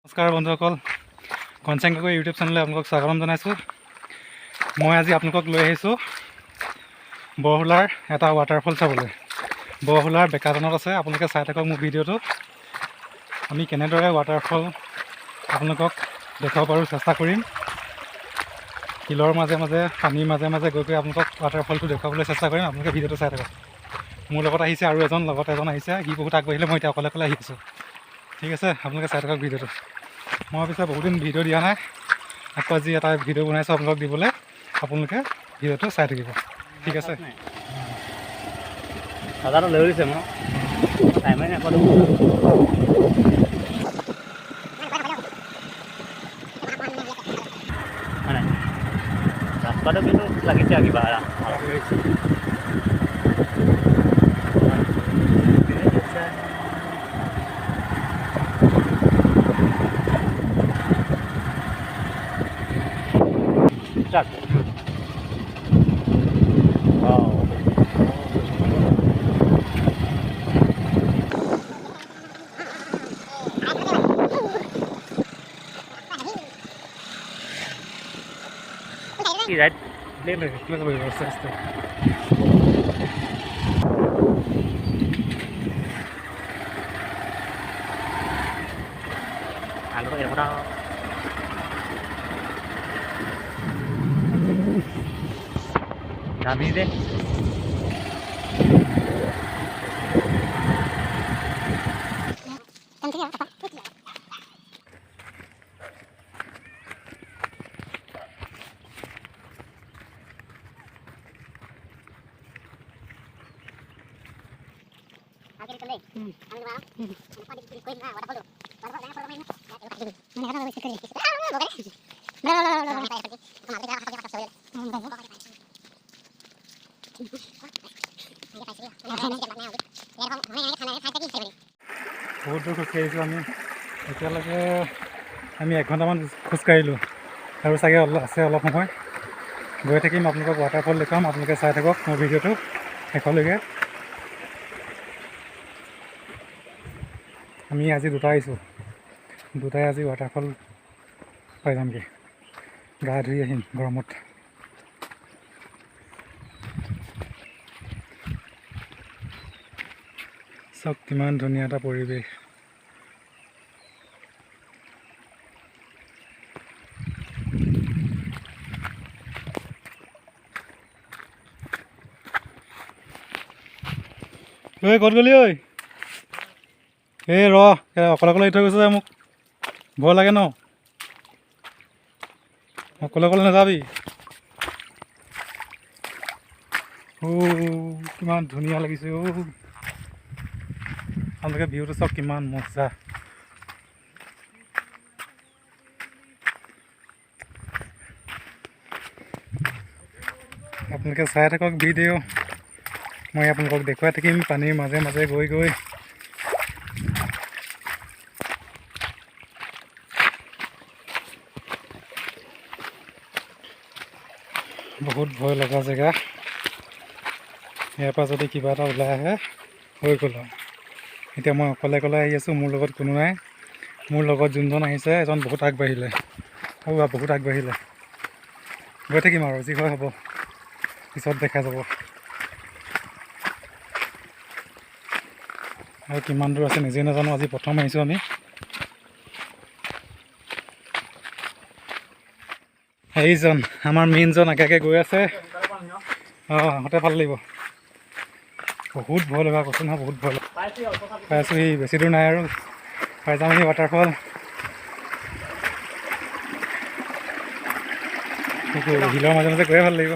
নমস্কাৰ বন্ধুসকল, ঘনশ্যাম গগৈ ইউটিউব চেনেললৈ আপোনালোকক স্বাগতম জনাইছোঁ। মই আজি আপোনালোকক লৈ আহিছোঁ বৰহোলাৰ এটা ৱাটাৰফল চাবলৈ। বৰহোলাৰ বেকাজানত আছে। আপোনালোকে চাই থাকক মোৰ ভিডিঅ'টো। আমি কেনেদৰে ৱাটাৰফল আপোনালোকক দেখুৱাব পাৰোঁ চেষ্টা কৰিম। শিলৰ মাজে মাজে পানীৰ মাজে মাজে গৈ আপোনালোকক ৱাটাৰফলটো দেখুৱাবলৈ চেষ্টা কৰিম। আপোনালোকে ভিডিঅ'টো চাই থাকক। মোৰ লগত আহিছে আৰু এজন আহিছে। সি বহুত আগবাঢ়িলে, মই এতিয়া অকলে আহি আছোঁ। ঠিক আছে, আপোনালোকে চাই থাকক ভিডিঅ'টো। মই পিছে বহুদিন ভিডিঅ' দিয়া নাই, আকৌ আজি এটা ভিডিঅ' বনাইছোঁ আপোনালোকক দিবলৈ। আপোনালোকে ভিডিঅ'টো চাই থাকিব, ঠিক আছে। দাদাটো লৈ গৈছে মই টাইমে নাপালোঁ। হয় নাই, ৰাস্তাটো কিন্তু লাগিছে কিবা right আস্তে Algo que ahora David deh. বহুত দূৰ খোজকাঢ়িছোঁ আমি। এতিয়ালৈকে আমি 1 ঘণ্টামান খোজকাঢ়িলোঁ আৰু চাগে আছে অলপ সময় গৈ থাকিম। আপোনালোকক ৱাটাৰফল দেখুৱাম, আপোনালোকে চাই থাকক মোৰ ভিডিঅ'টো শেষলৈকে। আমি আজি দুটা আহিছোঁ, দুটাই আজি ৱাটাৰফল পাই যামগৈ। গা ধুই আহিম গৰমত। চাওক কিমান ধুনীয়া এটা পৰিৱেশ। ঐ ক'ত গ'লি ঐ? এই ৰ অকলে অকলে এৰি থৈ গৈছে যে মোক, ভয় লাগে ন। অকলে অকলে নাযাবি। কিমান ধুনীয়া লাগিছে। আপোনালোকে ভিউটো চাওক কিমান মজা। আপোনালোকে চাই থাকক ভিডিঅ', মই আপোনালোকক দেখুৱাই থাকিম পানীৰ মাজে মাজে গৈ গৈ। বহুত ভয় লগা জেগা। ইয়াৰ পৰা যদি কিবা এটা ওলাই আহে হৈ গ'ল আৰু। এতিয়া মই অকলে অকলে আহি আছোঁ, মোৰ লগত কোনো নাই। মোৰ লগত যোনজন আহিছে এজন বহুত আগবাঢ়িলে, বহুত আগবাঢ়িলে। গৈ থাকিম আৰু যি হয় হ'ব, পিছত দেখা যাব। আৰু কিমান দূৰ আছে নিজে নাজানো, আজি প্ৰথম আহিছোঁ আমি। এইজন আমাৰ মেইনজন আগে গৈ আছে। আহোঁতে ভাল লাগিব। বহুত ভয় লগা কৈছোঁ নহয়, বহুত ভয় পাই আছোঁ। সি বেছি দূৰ নাই আৰু পাই যাম সি ৱাটাৰফল। শিলৰ মাজে মাজে গৈয়ে ভাল লাগিব।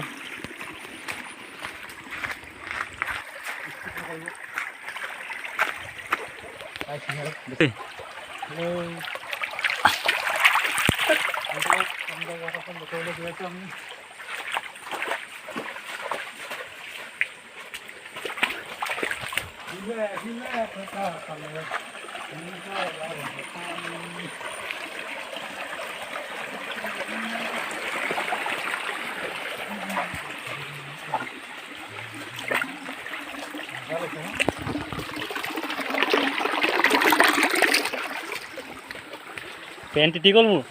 পেণ্ট তিতি গ'ল মোৰ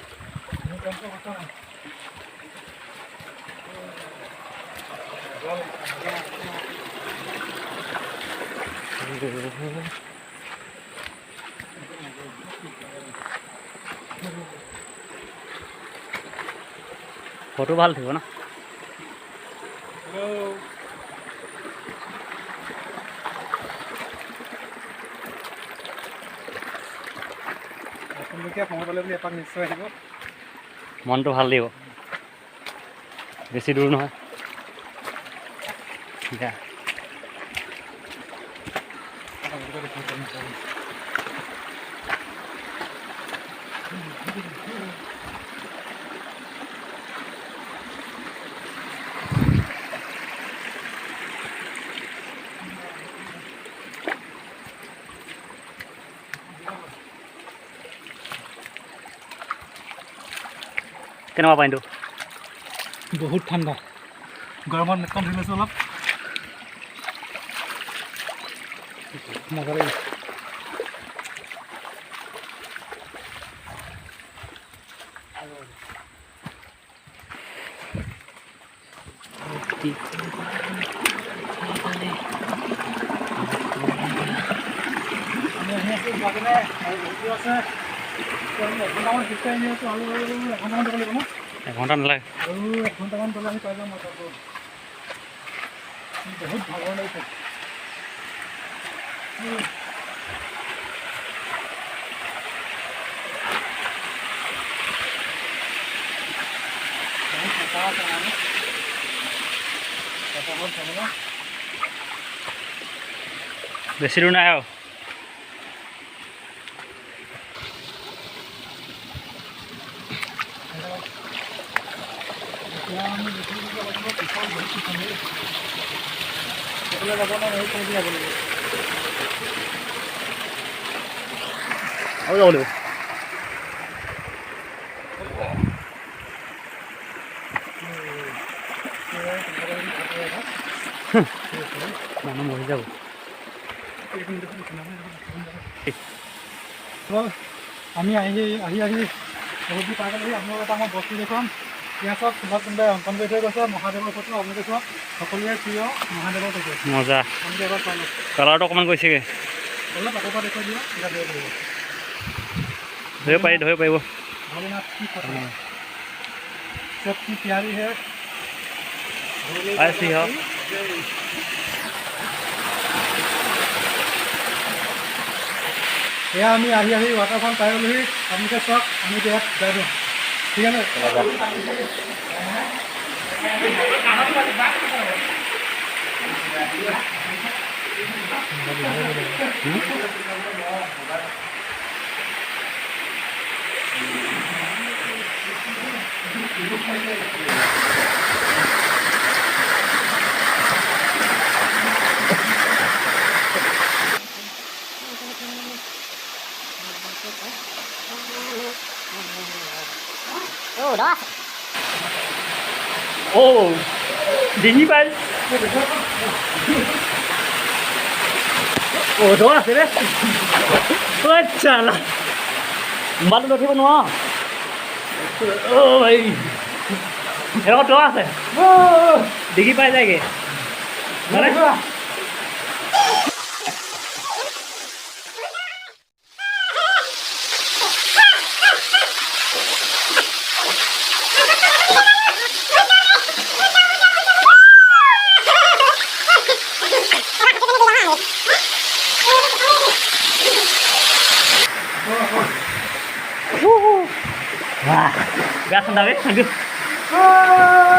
ফটো ভাল থাকিব না সময় পালে বুলি এপাক নিশ্চয় আহিব মনটো ভাল লাগিব বেছি দূৰ নহয় দিয়া কেনেকুৱা পানীটো বহুত ঠাণ্ডা গৰমত নেটখন ধৰি লৈছোঁ অলপ মজা লাগিছে আমি আহি আছোঁ যোৱাকালি আৰু আছে এঘণ্টামান খোজকাঢ়ি আহি আছোঁ আৰু এঘণ্টামান যাব লাগিব ন এঘণ্টা নালাগে আৰু এঘণ্টামান গ'লে আমি পাই যাম মই তাতো বহুত ভাগৰ লাগিছে বেছি দূৰ নাই আৰু আৰু যাব লাগিব মানুহ মৰি যাব আমি আহি আহি আহি বহুত পাই গ'লেহি আপোনালোকৰ এটা মই বস্তু দেখুৱাম ইয়াত চব সুভাষ চন্দ্ৰই অংকন কৰি থৈ গৈছে মহাদেৱৰ ফটো আপোনালোকে চোৱা সকলোৰে প্ৰিয় মহাদেৱৰ ফটো মজা আমি এবাৰ পালোঁ কালাৰটো অকণমান গৈছেগৈ অলপ আগৰ পৰা দেখুৱাই দিয়ক তেতিয়া ধৰিব পাৰিব ভোলেনাথ কি ফটো চব কি প্যাरी है ऐसी हो এয়া আমি আহি আহি ৱাটাৰফল পাই গ'লোহি আপোনালোকে চাওক আমি ইয়াত যাই দিওঁ ঠিক আছে ও ডিঙি পাই ও দ আছে ৰে আচ্ছা ইমানটো উঠিব নোৱাৰ অ ভাই এনেকুৱা দ আছে ডিঙি পাই যায়গৈ মানে Wah, gas sendiri, aduh.